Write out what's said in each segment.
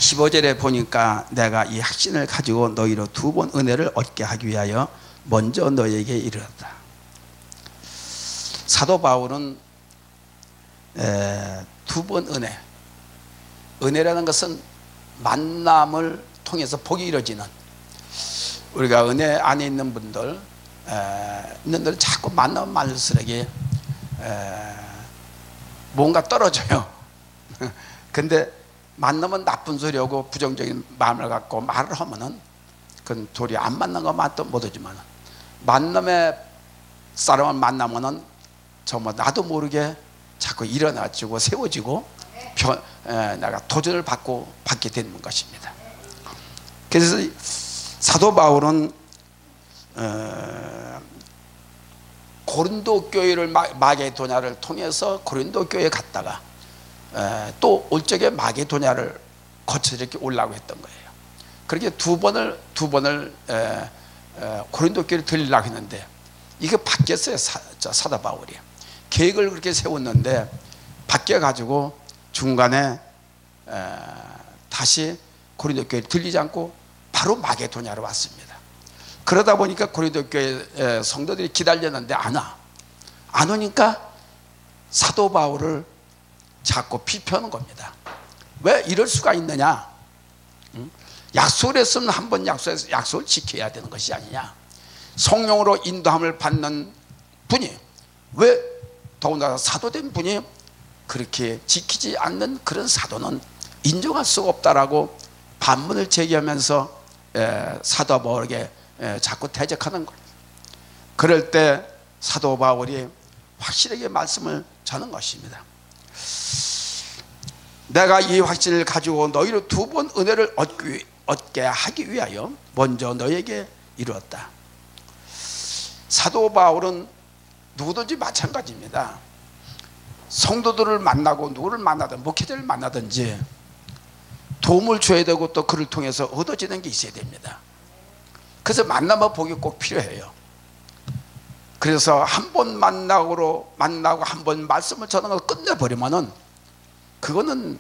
15절에 보니까 내가 이 확신을 가지고 너희로 두 번 은혜를 얻게 하기 위하여 먼저 너희에게 이르렀다. 사도 바울은 두 번 은혜라는 것은 만남을 통해서 복이 이루어지는, 우리가 은혜 안에 있는 분들 자꾸 만나면 만날수록 뭔가 떨어져요. 근데 만나면 나쁜 소리하고 부정적인 마음을 갖고 말을 하면은 그건 도리 안 만난 것만 또 못하지만, 만남의 사람을 만나면은 정말 나도 모르게 자꾸 일어나지고 세워지고 내가 도전을 받게 되는 것입니다. 그래서 사도 바울은 고린도 교회를 마게도냐를 통해서 고린도 교회에 갔다가 또 올 적에 마게도냐를 거쳐 이렇게 올라오고 했던 거예요. 그렇게 두 번을 고린도 교회를 들리려고 했는데 이게 바뀌었어요. 사도 바울이 계획을 그렇게 세웠는데 바뀌어가지고 중간에 다시 고린도 교회를 들리지 않고 바로 마게도냐로 왔습니다. 그러다 보니까 고린도 교회 성도들이 기다렸는데 안 오니까 사도 바울을 자꾸 비평하는 겁니다. 왜 이럴 수가 있느냐? 약속을 했으면 한번 약속을 지켜야 되는 것이 아니냐? 성령으로 인도함을 받는 분이 왜 더군다나 사도된 분이 그렇게 지키지 않는 그런 사도는 인정할 수가 없다라고 반문을 제기하면서 사도 바울에게 자꾸 대적하는 거예요. 그럴 때 사도 바울이 확실하게 말씀을 전한 것입니다. 내가 이 확신을 가지고 너희로 두 번 은혜를 얻게 하기 위하여 먼저 너희에게 이루었다. 사도 바울은 누구든지 마찬가지입니다. 성도들을 만나고 누구를 만나든 목회자를 만나든지 도움을 줘야 되고 또 그를 통해서 얻어지는 게 있어야 됩니다. 그래서 만나면 복이 꼭 필요해요. 그래서 한 번 만나고 한 번 말씀을 전하는 걸 끝내버리면은 그거는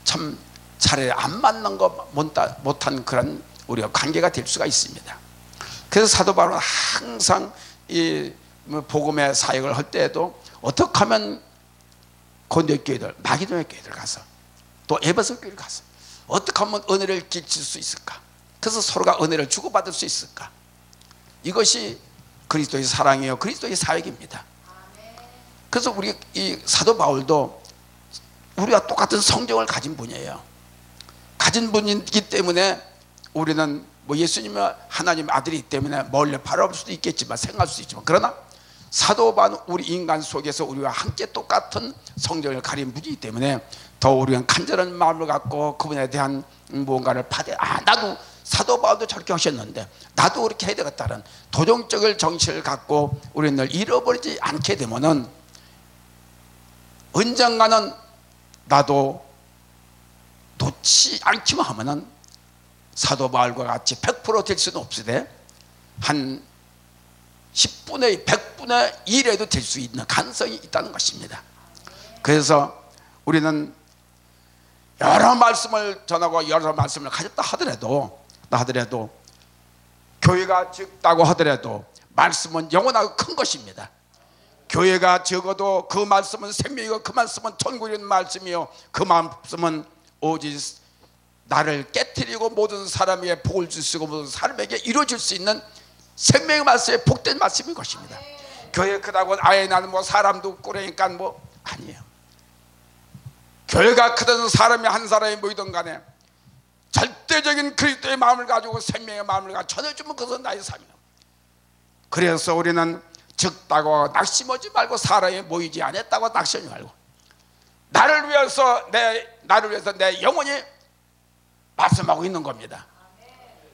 참 차라리 안 맞는 거 못한 그런 우리가 관계가 될 수가 있습니다. 그래서 사도 바울은 항상 이 복음의 사역을 할 때에도 어떻게 하면 고린도 교회들, 마게도냐 교회들 가서 또 에베소 교회를 가서 어떻게 하면 은혜를 끼칠 수 있을까? 그래서 서로가 은혜를 주고받을 수 있을까? 이것이 그리스도의 사랑이요 그리스도의 사역입니다. 그래서 우리 이 사도 바울도 우리와 똑같은 성정을 가진 분이에요. 가진 분이기 때문에 우리는 뭐 예수님은 하나님의 아들이기 때문에 멀리 바라볼 수도 있겠지만 생각할 수도 있지만, 그러나 사도 바울은 우리 인간 속에서 우리와 함께 똑같은 성정을 가진 분이기 때문에 더 우리는 간절한 마음을 갖고 그분에 대한 무언가를 나도 사도 바울도 저렇게 하셨는데 나도 그렇게 해야 되겠다는 도전적인 정신을 갖고 우리는 늘 잃어버리지 않게 되면은 언젠가는 나도 놓지 않기만 하면은 사도 바울과 같이 100% 될 수는 없으되 한 10분의 100분의 1에도 될 수 있는 가능성이 있다는 것입니다. 그래서 우리는 여러 말씀을 전하고 여러 말씀을 가졌다 하더라도 교회가 적다고 하더라도 말씀은 영원하고 큰 것입니다. 교회가 적어도 그 말씀은 생명이고 그 말씀은 천국에 있는 말씀이요 그 말씀은 오직 나를 깨트리고 모든 사람에게 복을 줄 수 있고 모든 사람에게 이루어질 수 있는 생명의 말씀에 복된 말씀인 것입니다. 교회 크다고 아예 나는 뭐 사람도 없고 그러니까 뭐 아니에요. 교회가 크든 사람이 한 사람이 모이든 간에 절대적인 그리스도의 마음을 가지고 생명의 마음을 가지고 전해주면 그것은 나의 삶이에요. 그래서 우리는 적다고 낙심하지 말고 사람이 모이지 않았다고 낙심하지 말고 나를 위해서 내 영혼이 말씀하고 있는 겁니다.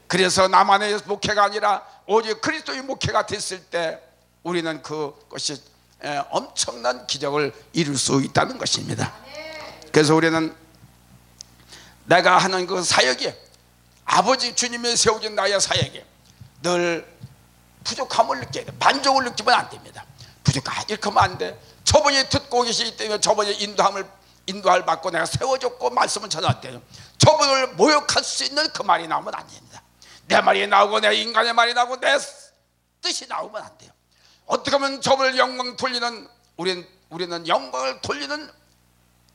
그래서 나만의 목회가 아니라 오직 그리스도의 목회가 됐을 때 우리는 그것이 엄청난 기적을 이룰 수 있다는 것입니다. 그래서 우리는 내가 하는 그 사역이 아버지 주님이 세우신 나의 사역이 늘 부족함을 느껴야 돼. 만족을 느끼면 안 됩니다. 부족하다 이렇게 하면 안 돼. 저분이 듣고 계시기 때문에 저분이 인도함을 인도할 받고 내가 세워줬고 말씀을 전할게요. 저분을 모욕할 수 있는 그 말이 나오면 안 됩니다. 내 말이 나오고 내 인간의 말이 나오고 내 뜻이 나오면 안 돼요. 어떻게 하면 저분을 영광 돌리는 우리는 영광을 돌리는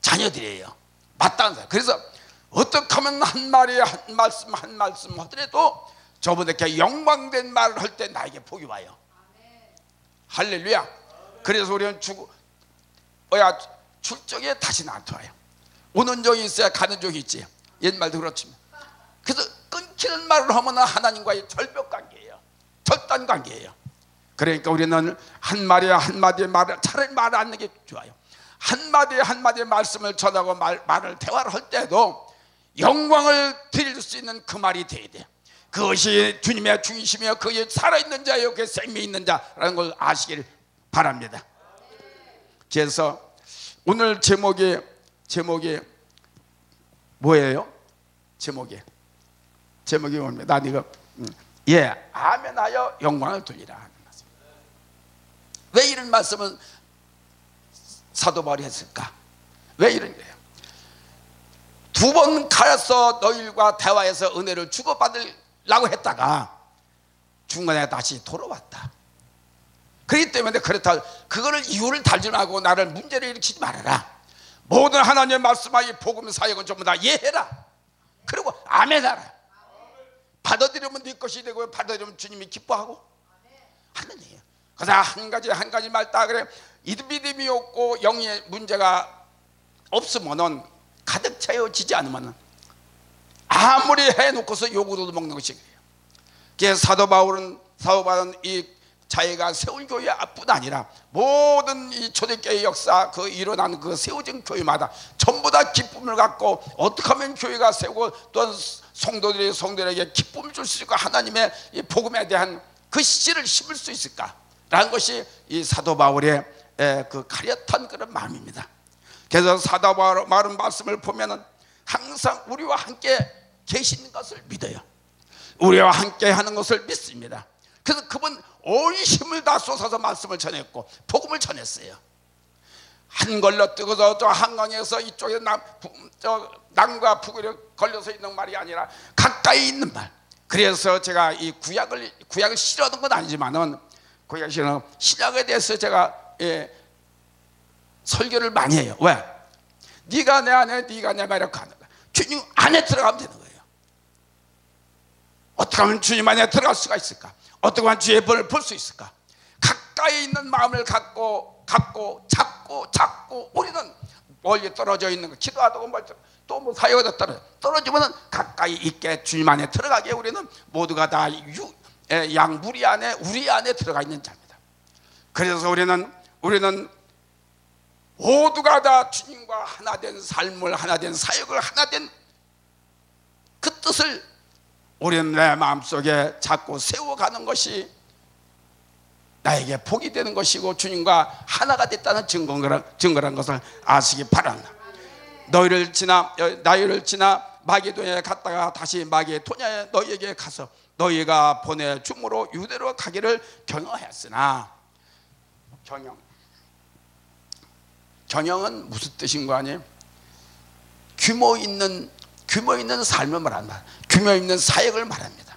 자녀들이에요. 마땅한 사람. 그래서 어떻게 하면 한 말이 한 말씀 하더라도 저분에게 영광된 말을 할 때 나에게 복이 와요. 할렐루야. 그래서 우리는 출정에 다시 나한테 와요. 오는 종이 있어야 가는 종이 있지. 옛말도 그렇지만. 그래서 끊기는 말을 하면 하나님과의 절벽 관계예요. 절단 관계예요. 그러니까 우리는 한마디의 말을 차라리 말을 안 하는 게 좋아요. 한마디의 말씀을 전하고 말을 대화를 할 때도 영광을 드릴 수 있는 그 말이 돼야 돼. 그것이 주님의 중심이요 그게 살아있는 자요 그게 생명이 있는 자라는 걸 아시길 바랍니다. 그래서 오늘 제목이 뭐예요? 제목이 뭡니까? 난 이거 아멘하여 영광을 돌리라 하는 말씀. 왜 이런 말씀을 사도 바울이 했을까? 왜 이런 거예요? 2번 가서 너희들과 대화해서 은혜를 주고받으려고 했다가 중간에 다시 돌아왔다. 그렇기 때문에 그렇다. 그거를 이유를 달지 말고 나를 문제를 일으키지 말아라. 모든 하나님의 말씀하기 복음 사역은 전부 다 이해해라. 그리고 아멘하라. 받아들이면 네 것이 되고 받아들이면 주님이 기뻐하고 하는 얘기예요. 그래서 한 가지 말 다 그래. 믿음이 없고 영의 문제가 없으면은 가득 채워지지 않으면 아무리 해놓고서 요구도 먹는 것이 그래요. 그래서 사도 바울은 이 자기가 세운 교회뿐 아니라 모든 이 초대교회 역사 그 일어나는 그 세워진 교회마다 전부 다 기쁨을 갖고 어떻게 하면 교회가 세우고 또한 성도들에게 기쁨을 줄 수 있고 하나님의 이 복음에 대한 그 씨를 심을 수 있을까라는 것이 이 사도 바울의 그 가련한 그런 마음입니다. 그래서 사도 바울의 말씀을 보면은 항상 우리와 함께 계시는 것을 믿어요. 우리와 함께 하는 것을 믿습니다. 그래서 그분 온 힘을 다 쏟아서 말씀을 전했고 복음을 전했어요. 한 걸로 뜨고서 저 한강에서 이쪽에 남과 북으로 걸려서 있는 말이 아니라 가까이 있는 말. 그래서 제가 이 구약을 싫어하는 건 아니지만은 구약 싫어하는 신약에 대해서 제가 설교를 많이 해요. 왜? 네가 내 안에 네가 내 말에 가는 거야. 주님 안에 들어가면 되는 거예요. 어떻게 하면 주님 안에 들어갈 수가 있을까? 어떻게 하면 주의 벌을 볼 수 있을까? 가까이 있는 마음을 갖고 잡고 우리는 멀리 떨어져 있는 거 기도하다고 또 뭐 사역하다 떨어지면은 가까이 있게 주님 안에 들어가게 우리는 모두가 다 양무리 안에 우리 안에 들어가 있는 자입니다. 그래서 우리는 모두가 다 주님과 하나 된 삶을 하나 된 사역을 하나 된 그 뜻을 우리는 내 마음속에 자꾸 세워가는 것이 나에게 복이 되는 것이고 주님과 하나가 됐다는 증거란 것을 아시기 바랍니다. 나이를 지나 마게도냐에 갔다가 다시 마게도냐에 너희에게 가서 너희가 보내줌으로 유대로 가기를 경영하였으나 경영은 무슨 뜻인 거 아니에요? 규모 있는 삶을 말한다. 규모 있는 사역을 말합니다.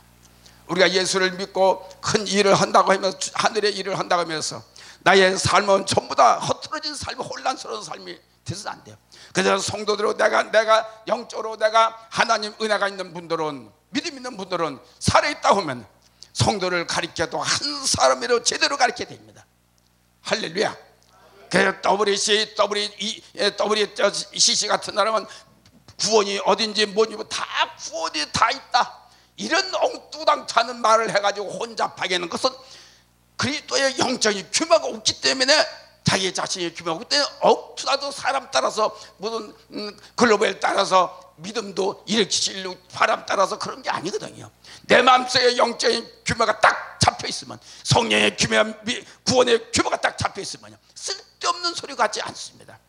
우리가 예수를 믿고 큰 일을 한다고 하면서 하늘의 일을 한다고 하면서 나의 삶은 전부 다 허틀어진 삶, 혼란스러운 삶이 돼서는 안 돼요. 그래서 성도들로 내가 영적으로 내가 하나님 은혜가 있는 분들은 믿음 있는 분들은 살아있다 하면 성도를 가르쳐도 한 사람으로 제대로 가르쳐야 됩니다. 할렐루야. 그래서 WCC 같은 나라는 구원이 어딘지 뭔지 다 구원이 다 있다. 이런 엉뚱당찮은 말을 해가지고 혼잡하게 하는 것은 그리스도의 영적인 규모가 없기 때문에 자기 자신의 규모가 없기 때문에 억투라도 사람 따라서 무슨 글로벌 따라서 믿음도 일으키시려고 사람 따라서 그런 게 아니거든요. 내 마음속에 영적인 규모가 딱 잡혀 있으면 성령의 규모, 구원의 규모가 딱 잡혀 있으면 쓸데없는 소리 같지 않습니다.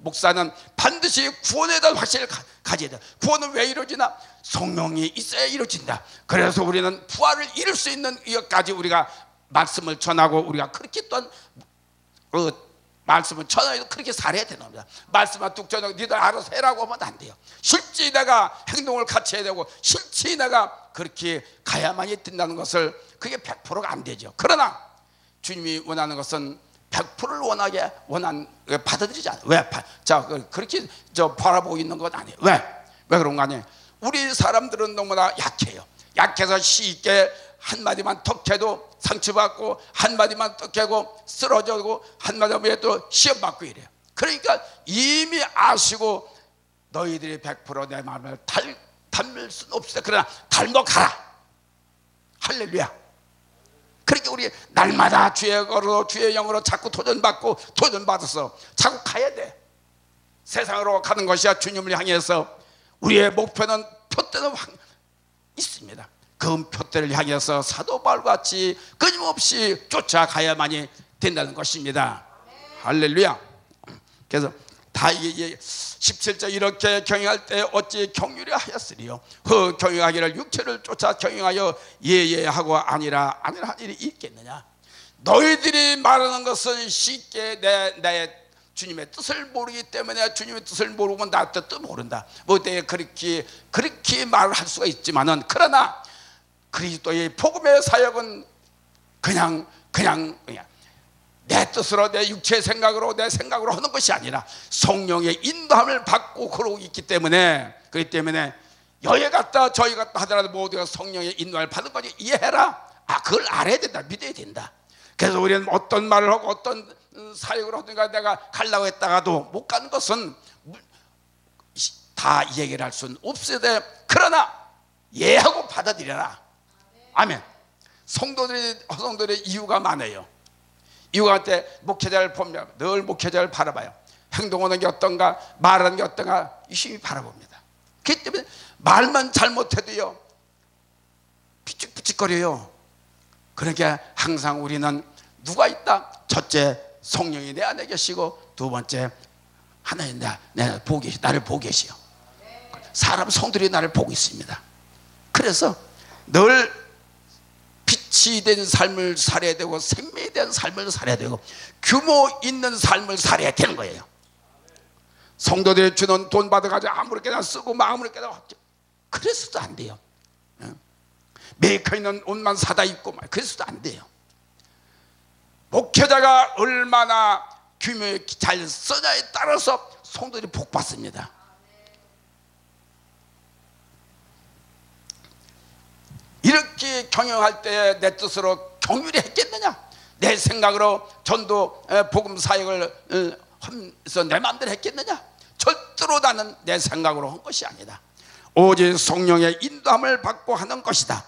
목사는 반드시 구원에 대한 확신을 가져야 돼. 구원은 왜 이루어지나? 성령이 있어야 이루어진다. 그래서 우리는 부활을 이룰 수 있는 이것까지 우리가 말씀을 전하고 우리가 그렇게 또한 말씀은 전하여도 그렇게 살아야 되는 겁니다. 말씀만 뚝 전하고 니들 알아서 해라고 하면 안 돼요. 실제 내가 행동을 같이 해야 되고 실제 내가 그렇게 가야만이 된다는 것을, 그게 100%가 안 되죠. 그러나 주님이 원하는 것은 100%를 받아들이지 않아요. 왜? 자, 그렇게 바라보고 있는 건 아니에요. 왜 그런 거 아니에요? 우리 사람들은 너무나 약해요. 약해서 쉽게 한마디만 턱해도 상처받고, 한마디만 턱해고 쓰러져고, 한마디만 또 시험받고 이래요. 그러니까 이미 아시고 너희들이 100% 내 마음을 닮을 수는 없으다. 그러나 닮아가라. 할렐루야. 그러니까 우리 날마다 주의 걸어 주의 영으로 자꾸 도전받고 도전받아서 자꾸 가야 돼. 세상으로 가는 것이야. 주님을 향해서 우리의 목표는 표대는 있습니다. 그 표대를 향해서 사도 바울과 같이 끊임없이 쫓아가야만이 된다는 것입니다. 할렐루야. 그래서 다 17절 이렇게 경영할 때 어찌 경유리 하였으리요. 경영하기를 육체를 쫓아 경영하여 예하고 아니라 한 일이 있겠느냐. 너희들이 말하는 것은 쉽게 내 주님의 뜻을 모르기 때문에, 주님의 뜻을 모르면 나 뜻도 모른다. 뭐 때에 그렇게 말을 할 수가 있지만은, 그러나 그리스도의 복음의 사역은 그냥 내 뜻으로, 내 육체의 생각으로, 내 생각으로 하는 것이 아니라 성령의 인도함을 받고 그러고 있기 때문에, 그렇기 때문에 여기 갔다 저기 갔다 하더라도 모두가 성령의 인도함을 받은 거지 이해해라. 그걸 알아야 된다. 믿어야 된다. 그래서 우리는 어떤 말을 하고 어떤 사역을 하든가 내가 가려고 했다가도 못 가는 것은 다 얘기를 할 수는 없어야 돼. 그러나 예하고 받아들여라. 아멘. 허성들의 이유가 많아요. 이유가 때 목회자를 보면 늘 목회자를 바라봐요. 행동하는 게 어떤가, 말하는 게 어떤가 유심히 바라봅니다. 그렇기 때문에 말만 잘못해도요 삐죽삐죽거려요. 그러니까 항상 우리는 누가 있다? 첫째, 성령이 내 안에 계시고, 두 번째, 하나님 나를 보고 계시요. 사람 성들이 나를 보고 있습니다. 그래서 늘 빛이 된 삶을 살아야 되고, 생명에 대한 삶을 살아야 되고, 규모 있는 삶을 살아야 되는 거예요. 성도들이 주는 돈 받아가지고 아무렇게나 쓰고 아무렇게나, 그래서도 안 돼요. 메이커 있는 옷만 사다 입고 그래서도 안 돼요. 목회자가 얼마나 규모에 잘 쓰냐에 따라서 성도들이 복 받습니다. 이렇게 경영할 때 내 뜻으로 경륜이 했겠느냐? 내 생각으로 전도 복음 사역을 하면서 내 마음대로 했겠느냐? 절대로 나는 내 생각으로 한 것이 아니다. 오직 성령의 인도함을 받고 하는 것이다.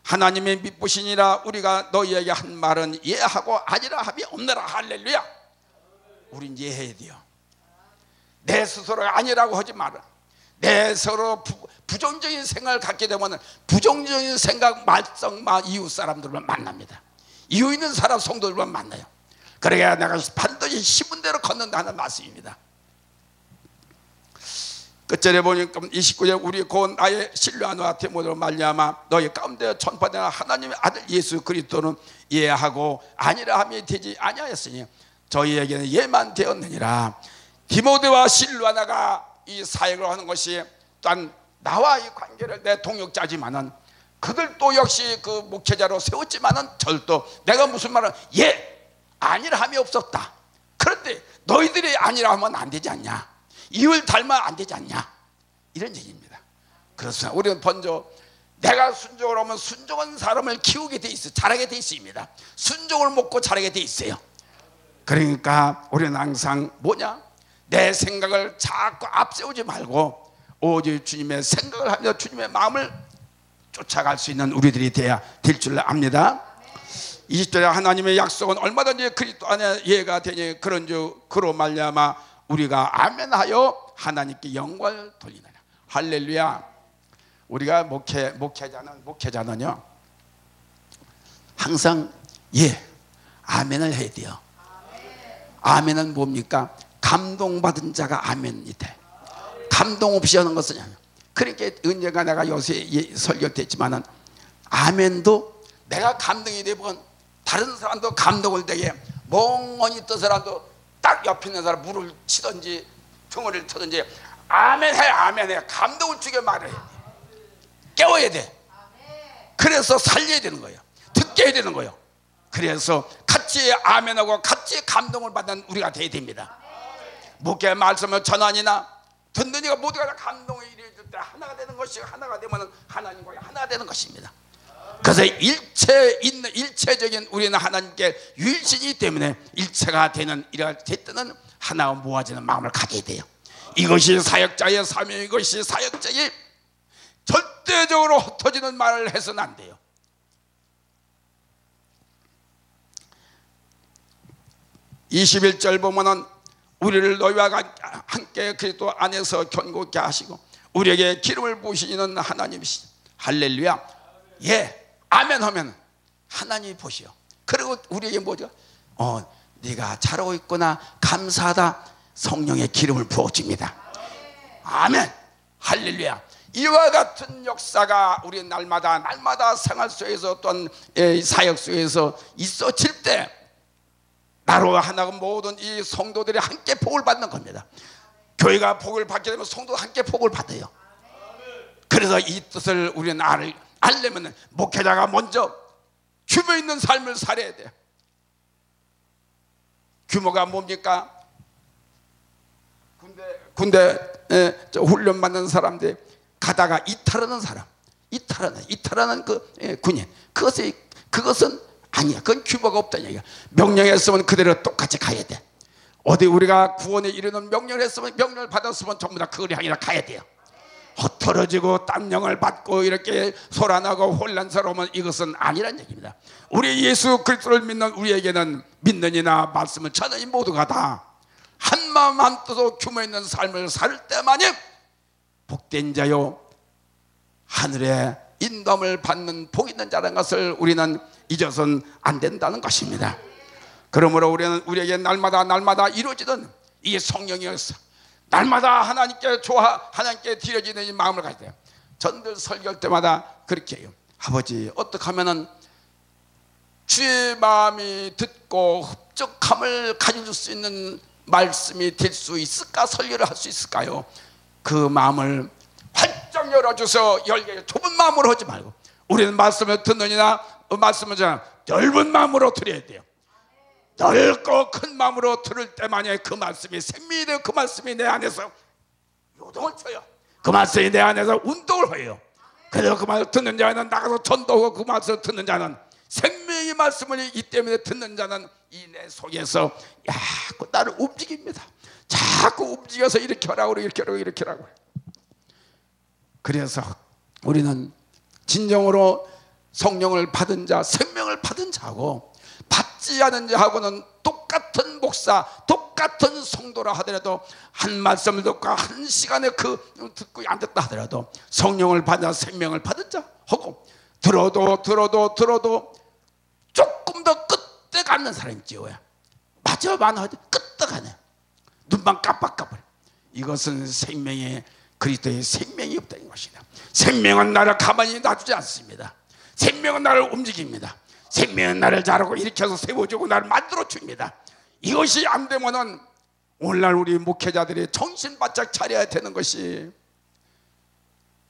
하나님의 미쁘시니라 우리가 너희에게 한 말은 예하고 아니라 함이 없느라. 할렐루야. 우린 이해해야 돼요. 내 스스로가 아니라고 하지 마라. 내 스스로 부정적인 생각을 갖게 되면 부정적인 생각 말썽만 이웃 사람들만 만납니다. 이유 있는 사람 성도들만 만나요. 그래야 내가 반드시 심은 대로 걷는다 하는 말씀입니다. 끝절에 보니까 29절 우리 곧 나의 신뢰하노라 디모데로 말미암아 너희 가운데 전파되는 하나님의 아들 예수 그리스도는 예하고 아니라 함이 되지 아니하였으니 저희에게는 예만 되었느니라. 디모데와 실루아나가 이 사역을 하는 것이 또한 나와 이 관계를 내 동역자지만은 그들도 역시 그 목회자로 세웠지만은 절도 내가 무슨 말을 아니라 함이 없었다. 그런데 너희들이 아니라 하면 안 되지 않냐? 이웃을 닮아 안 되지 않냐? 이런 얘기입니다. 그래서 우리는 먼저 내가 순종을 하면 순종한 사람을 키우게 돼 있어요. 자라게 돼 있습니다. 순종을 먹고 자라게 돼 있어요. 그러니까 우리는 항상 내 생각을 자꾸 앞세우지 말고 오직 주님의 생각을 하며 주님의 마음을 쫓아갈 수 있는 우리들이 돼야 될 줄 압니다. 20절에 하나님의 약속은 얼마든지 그리스도 안에 예가 되니 그로 말미암아 우리가 아멘하여 하나님께 영광을 돌리느냐. 할렐루야. 우리가 목회자는요 항상 아멘을 해야 돼요. 아멘은 뭡니까? 감동받은 자가 아멘이 돼. 감동 없이 하는 것은 아니야. 그러니까 언젠가 내가 요새 설교 했지만은 아멘도 내가 감동이 되면 다른 사람도 감동을 되게 멍하니 있던 사람도 딱 옆에 있는 사람 물을 치든지 덩어리를 터든지 아멘 해, 아멘 해. 감동을 주게 말해야 돼. 깨워야 돼. 그래서 살려야 되는 거예요. 듣게 해야 되는 거예요. 그래서 같이 아멘하고 같이 감동을 받는 우리가 돼야 됩니다. 목회 말씀을 전환이나 듣는 이가 모두가 다 감동이 이루어질 때 하나가 되는 것이, 하나가 되면 하나님과 하나가 되는 것입니다. 그래서 일체적인 우리는 하나님께 유일신이기 때문에 일체가 되는, 이럴 때는 하나가 모아지는 마음을 가져야 돼요. 이것이 사역자의 사명, 이것이 사역자의 절대적으로 흩어지는 말을 해서는 안 돼요. (21절) 보면은 우리를 너희와 함께 그리스도 안에서 견고케 하시고 우리에게 기름을 부으시는 하나님이시죠. 할렐루야. 예, 아멘 하면 하나님이 보시오. 그리고 우리에게 뭐죠? 네가 잘하고 있구나, 감사하다. 성령의 기름을 부어줍니다. 아멘. 할렐루야. 이와 같은 역사가 우리 날마다 생활 속에서 또한 사역 속에서 있어질 때 나로 하나가 모든 이 성도들이 함께 복을 받는 겁니다. 교회가 복을 받게 되면 성도도 함께 복을 받아요. 그래서 이 뜻을 우리는 알려면 목회자가 먼저 규모 있는 삶을 살아야 돼요. 규모가 뭡니까? 군대 훈련 받는 사람들 가다가 이탈하는 사람, 이탈하는 그 군인, 그것은 아니야. 그건 규모가 없다는 얘기야. 명령했으면 그대로 똑같이 가야 돼. 어디 우리가 구원에 이르는 명령을 했으면, 명령을 받았으면 전부 다 그걸 향해 가야 돼요. 흩어지고 땀령을 받고 이렇게 소란하고 혼란스러우면 이것은 아니란 얘기입니다. 우리 예수 그리스도를 믿는 우리에게는 믿는 이나 말씀을 전하는 이 모두가 다 한마음 한뜻으로 규모 있는 삶을 살 때만이 복된 자요 하늘의 인도함을 받는 복 있는 자라는 것을 우리는 잊어서는 안 된다는 것입니다. 그러므로 우리는 우리에게 날마다 이루어지던 이 성령이어서 날마다 하나님께 드려지는 이 마음을 가져야 돼요. 전들 설교할 때마다 그렇게 해요. 아버지, 어떻게 하면은 주의 마음이 듣고 흡족함을 가질 수 있는 말씀이 될 수 있을까? 설교를 할 수 있을까요? 그 마음을 활짝 열어줘서 열게, 좁은 마음으로 하지 말고 우리는 말씀을 듣느니나 말씀을 넓은 마음으로 들어야 돼요. 넓고 큰 마음으로 들을 때만이 그 말씀이 생명이 되고 그 말씀이 내 안에서 요동을 쳐요. 그 말씀이 내 안에서 운동을 해요. 그래서 그 말을 듣는 자는 나가서 전도하고 그 말씀을 듣는 자는 생명의 말씀을 있기 때문에 듣는 자는 이 내 속에서 자꾸 나를 움직입니다. 자꾸 움직여서 이렇게 하라고 이렇게 하라고. 그래서 우리는 진정으로 성령을 받은 자, 생명을 받은 자하고 받지 않은 자하고는 똑같은 목사, 똑같은 성도라 하더라도 한 말씀을 듣고 한 시간에 듣고 안 듣다 하더라도 성령을 받아 생명을 받은 자하고 들어도 조금 더 끝에 가는 사람이 있지요. 마지막만 하지 끝에 가네. 눈만 깜빡깜빡. 이것은 생명의 그리스도의 생명이 없다는 것이다. 생명은 나를 가만히 놔두지 않습니다. 생명은 나를 움직입니다. 생명은 나를 자르고 일으켜서 세워주고 나를 만들어줍니다. 이것이 안 되면은 오늘날 우리 목회자들이 정신 바짝 차려야 되는 것이,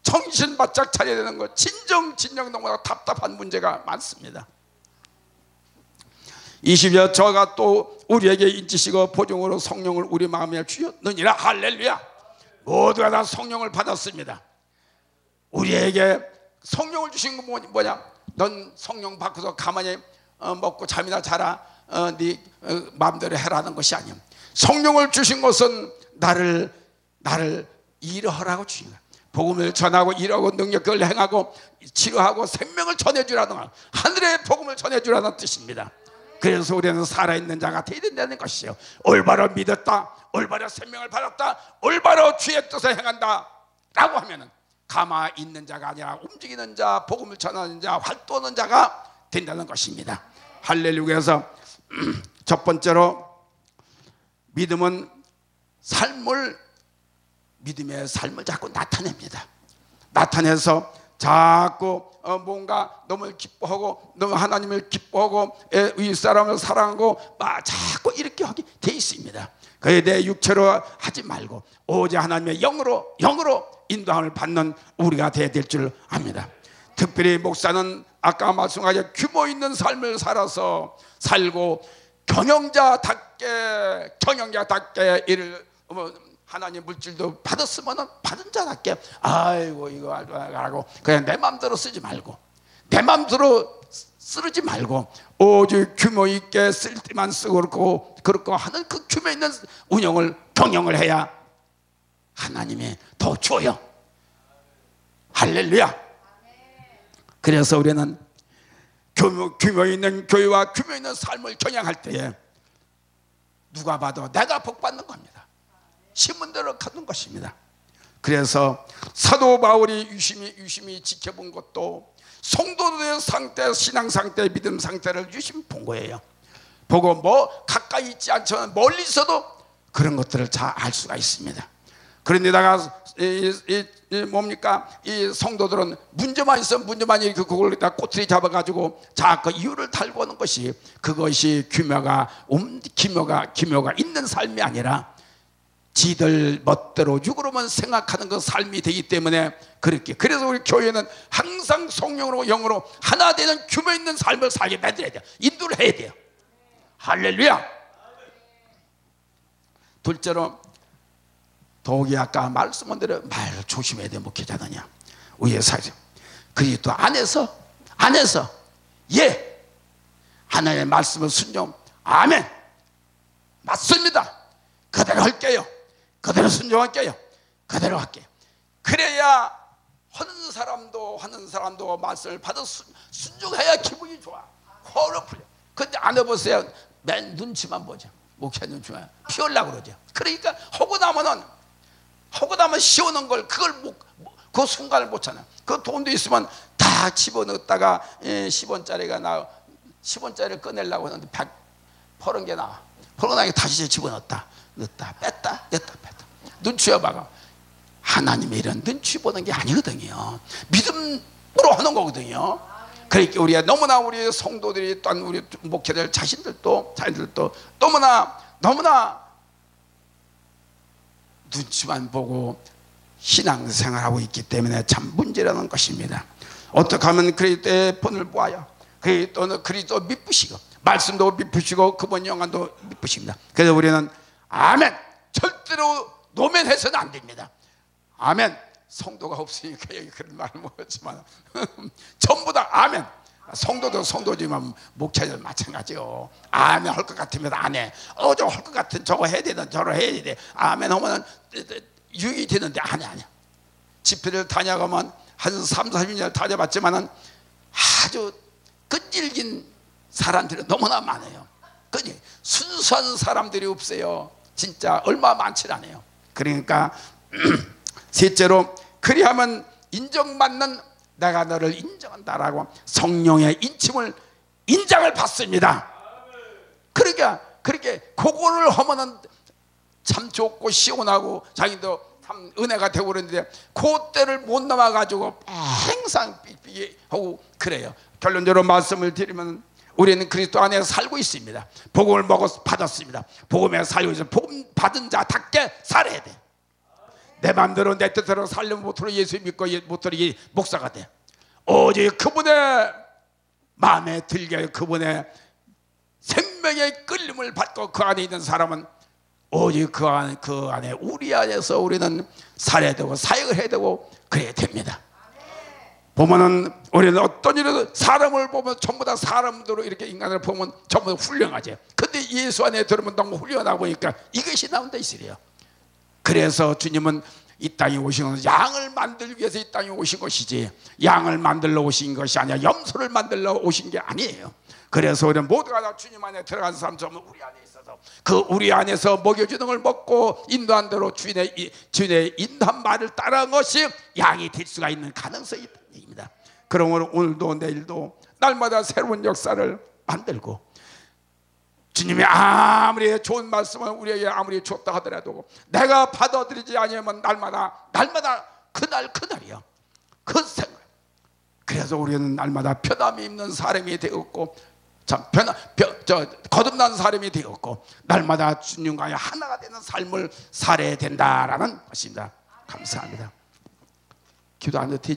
정신 바짝 차려야 되는 것, 진정 너무나 답답한 문제가 많습니다. 20여 저가 또 우리에게 인치시고 보증으로 성령을 우리 마음에 주셨느니라. 할렐루야. 모두가 다 성령을 받았습니다. 우리에게 성령을 주신 건 뭐냐? 넌 성령 받고서 가만히 먹고 잠이나 자라, 네 마음대로 해라는 것이 아니야. 성령을 주신 것은 나를 일하라고 주신 거야. 복음을 전하고 일하고 능력을 행하고 치료하고 생명을 전해주라는 거야. 하늘의 복음을 전해주라는 뜻입니다. 그래서 우리는 살아있는 자가 되어야 된다는 것이요. 올바로 믿었다, 올바로 생명을 받았다, 올바로 주의 뜻을 행한다 라고 하면은 가만히 있는 자가 아니라 움직이는 자, 복음을 전하는 자, 활동하는 자가 된다는 것입니다. 할렐루야에서 첫 번째로 믿음은 믿음의 삶을 자꾸 나타냅니다. 나타내서 자꾸 뭔가 너무 기뻐하고, 너무 하나님을 기뻐하고 윗사람을 사랑하고 자꾸 이렇게 하게 돼 있습니다. 그의 내 육체로 하지 말고 오직 하나님의 영으로 인도함을 받는 우리가 되어야 될 줄 압니다. 특별히 목사는 아까 말씀하신 규모 있는 삶을 살고 경영자답게 이를 하나님 물질도 받았으면 받은 자답게 아이고 이거 하고 그냥 내 마음대로 쓰지 말고 내 마음대로 쓰지 말고 오직 규모 있게 쓸 때만 쓰고 그렇고 하는 그 규모 있는 경영을 해야 하나님이 더 줘요. 할렐루야. 그래서 우리는 규모 있는 교회와 규모 있는 삶을 경영할 때에 누가 봐도 내가 복받는 겁니다. 신문대로 가는 것입니다. 그래서 사도 바울이 유심히 지켜본 것도 성도들의 상태, 신앙 상태, 믿음 상태를 유심히 본 거예요. 보고 뭐 가까이 있지 않지만 멀리 있어도 그런 것들을 잘 알 수가 있습니다. 그런데다가 이 성도들은 문제만 있으면 문제만 이렇게 그걸 다 꼬투리 잡아가지고 자꾸 이유를 달고 오는 것이 그것이 규모가 있는 삶이 아니라 지들 멋대로 육으로만 생각하는 그 삶이 되기 때문에 그래서 우리 교회는 항상 성령으로 영으로 하나 되는 규모 있는 삶을 살게 만들어야 돼요. 인도를 해야 돼요. 할렐루야. 둘째로 더욱이 아까 말씀한 대로 말 조심해야 돼. 목회자느냐 우리의 사정 그리스도 안에서 하나님의 말씀을 순종 아멘 맞습니다. 그대로 할게요. 그대로 순종할게요. 그대로 할게요. 그래야 하는 사람도 말씀을 받아 순종해야 기분이 좋아. 호흡을 풀려. 근데 안 해보세요. 맨 눈치만 보죠. 목회 눈치만 피 올라고 그러죠. 그러니까 하고 나면 시원한 걸 그 순간을 못 찾아. 그 돈도 있으면 다 집어넣었다가 10원짜리가 10원짜리를 꺼내려고 하는데 180개 나와. 그러고 나니까 다시 집어넣었다. 넣었다 뺐다 눈치와 봐가. 하나님의 일은 눈치 보는 게 아니거든요. 믿음으로 하는 거거든요. 그러니까 우리가 너무나 우리 성도들이 또한 우리 목회자들 자신들도 너무나 눈치만 보고 신앙생활하고 있기 때문에 참 문제라는 것입니다. 어떻게 하면 그리스도의 본을 보아요. 그리스도 믿으시고 말씀도 믿으시고 그분 영안도 믿으십니다. 그래서 우리는 아멘 절대로 노면해서는 안 됩니다. 아멘. 성도가 없으니까 여기 그런 말을 못했지만 전부 다 아멘. 성도도 성도지만 목회자도 마찬가지요. 아멘 할 것 같으면 안 해. 저거 할 것 같은 저거 해야 되는 저거 해야 돼. 아멘 하면 유익이 되는데 안 해. 집회를 다녀가면 한 3, 40년 다녀봤지만은 아주 끈질긴 사람들이 너무나 많아요. 순수한 사람들이 없어요. 진짜 얼마 많지 않아요. 그러니까 셋째로 그리하면 인정받는 내가 너를 인정한다라고 성령의 인장을 받습니다. 그러니까 그렇게 그거를 하면은 참 좋고 시원하고 자기도 참 은혜가 되고 그러는데 그때를 못 넘어가지고 항상 삑삑하고 그래요. 결론적으로 말씀을 드리면 우리는 그리스도 안에 살고 있습니다. 복음을 먹어서 받았습니다. 복음에 살고 있어서 복음 받은 자답게 살아야 돼. 내 마음대로 내 뜻대로 살려면 못하러 예수 믿고 못하러 목사가 돼. 오직 그분의 마음에 들게 그분의 생명의 끌림을 받고 그 안에 있는 사람은 오직 그 안에 우리 안에서 우리는 살아야 되고 사역을 해야 되고 그래야 됩니다. 보면은 우리는 어떤 일에도 사람을 보면 전부 다 사람대로 이렇게 인간을 보면 전부 다 훌륭하지. 근데 예수 안에 들으면 너무 훌륭하다 보니까 이것이 나온다 있으래요. 그래서 주님은 이 땅에 오신 것은 양을 만들기 위해서 이 땅에 오신 것이지 양을 만들러 오신 것이 아니라 염소를 만들러 오신 게 아니에요. 그래서 우리는 모두가 다 주님 안에 들어간 사람처럼 우리 안에 있어서 그 우리 안에서 먹여주는 걸 먹고 인도한 대로 주인의 인도한 말을 따라한 것이 양이 될 수가 있는 가능성이 있다는 얘기입니다. 그러므로 오늘도 내일도 날마다 새로운 역사를 만들고 주님이 아무리 좋은 말씀을 우리에게 아무리 줬다 하더라도 내가 받아들이지 아니하면 날마다 그날이야. 그 생각. 그래서 우리는 날마다 편함이 있는 사람이 되었고 참 거듭난 사람이 되었고 날마다 주님과의 하나가 되는 삶을 살아야 된다라는 것입니다. 감사합니다. 기도 안 해도